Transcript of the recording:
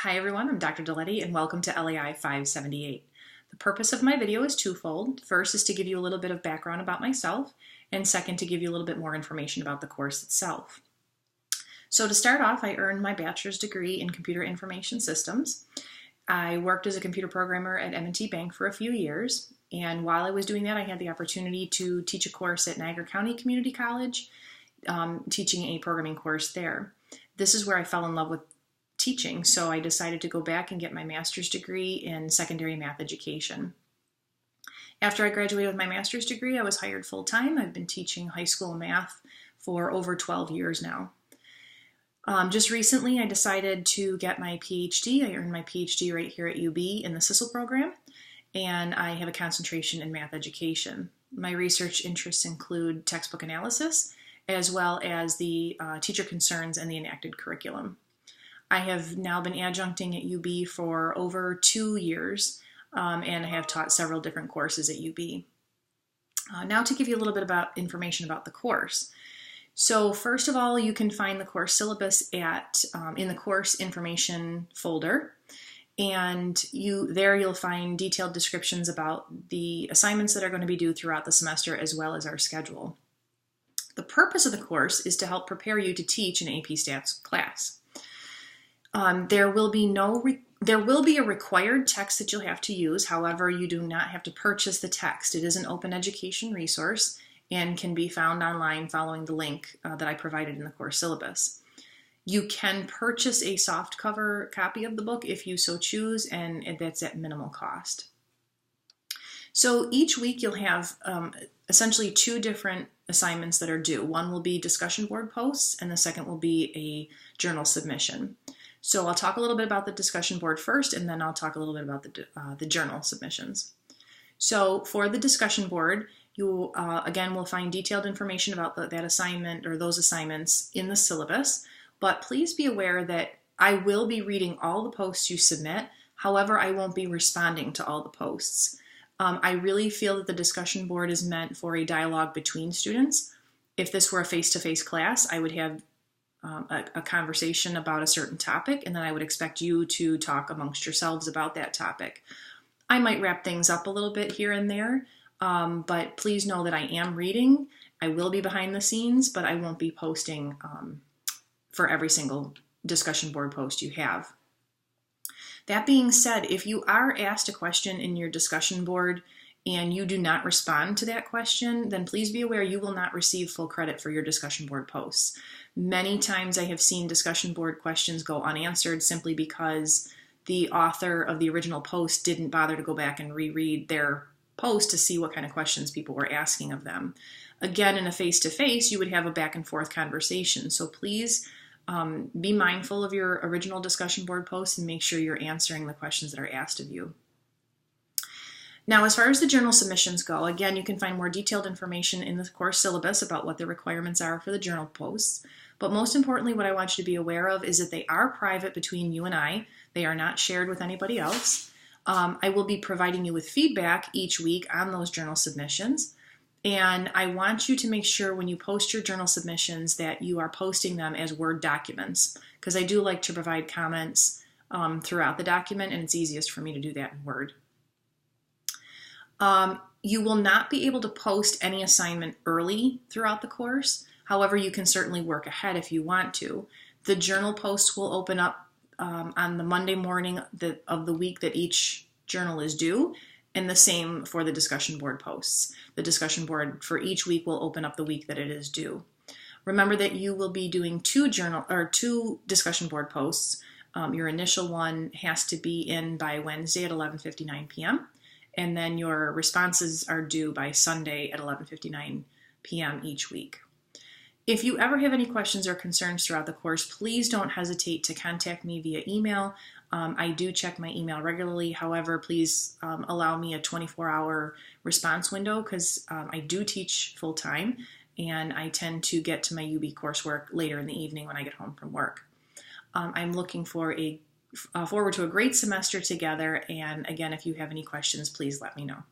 Hi everyone, I'm Dr. Deletti and welcome to LAI 578. The purpose of my video is twofold. First is to give you a little bit of background about myself, and second to give you a little bit more information about the course itself. So to start off, I earned my bachelor's degree in computer information systems. I worked as a computer programmer at M&T Bank for a few years, and while I was doing that, I had the opportunity to teach a course at Niagara County Community College, teaching a programming course there. This is where I fell in love with teaching, so I decided to go back and get my master's degree in secondary math education. After I graduated with my master's degree, I was hired full-time. I've been teaching high school math for over 12 years now. Just recently, I decided to get my PhD. I earned my PhD right here at UB in the CISL program, and I have a concentration in math education. My research interests include textbook analysis, as well as the teacher concerns and the enacted curriculum. I have now been adjuncting at UB for over 2 years, and I have taught several different courses at UB. Now to give you a little bit about information about the course. So first of all, you can find the course syllabus in the course information folder, and you'll find detailed descriptions about the assignments that are going to be due throughout the semester, as well as our schedule. The purpose of the course is to help prepare you to teach an AP Stats class. There will be a required text that you'll have to use. However, you do not have to purchase the text. It is an open education resource and can be found online following the link that I provided in the course syllabus. You can purchase a softcover copy of the book if you so choose, and that's at minimal cost. So each week you'll have essentially 2 different assignments that are due. One will be discussion board posts, and the second will be a journal submission. So I'll talk a little bit about the discussion board first, and then I'll talk a little bit about the journal submissions. So for the discussion board, you again will find detailed information about that assignment or those assignments in the syllabus, but please be aware that I will be reading all the posts you submit. However, I won't be responding to all the posts. I really feel that the discussion board is meant for a dialogue between students. If this were a face-to-face class, I would have a conversation about a certain topic, and then I would expect you to talk amongst yourselves about that topic. I might wrap things up a little bit here and there, but please know that I am reading. I will be behind the scenes, but I won't be posting for every single discussion board post you have. That being said, if you are asked a question in your discussion board and you do not respond to that question, then please be aware you will not receive full credit for your discussion board posts. Many times I have seen discussion board questions go unanswered simply because the author of the original post didn't bother to go back and reread their post to see what kind of questions people were asking of them. Again, in a face-to-face, you would have a back and forth conversation. So please be mindful of your original discussion board posts and make sure you're answering the questions that are asked of you. Now, as far as the journal submissions go, again, you can find more detailed information in the course syllabus about what the requirements are for the journal posts. But most importantly, what I want you to be aware of is that they are private between you and I. They are not shared with anybody else. I will be providing you with feedback each week on those journal submissions. And I want you to make sure when you post your journal submissions that you are posting them as Word documents, because I do like to provide comments throughout the document, and it's easiest for me to do that in Word. You will not be able to post any assignment early throughout the course. However, you can certainly work ahead if you want to. The journal posts will open up on the Monday morning of the week that each journal is due, and the same for the discussion board posts. The discussion board for each week will open up the week that it is due. Remember that you will be doing 2 discussion board posts. Your initial one has to be in by Wednesday at 11:59 p.m. and then your responses are due by Sunday at 11:59 p.m. each week. If you ever have any questions or concerns throughout the course, please don't hesitate to contact me via email. I do check my email regularly. However, please allow me a 24-hour response window because I do teach full-time and I tend to get to my UB coursework later in the evening when I get home from work. I'm looking forward to a great semester together, and again, if you have any questions, please let me know.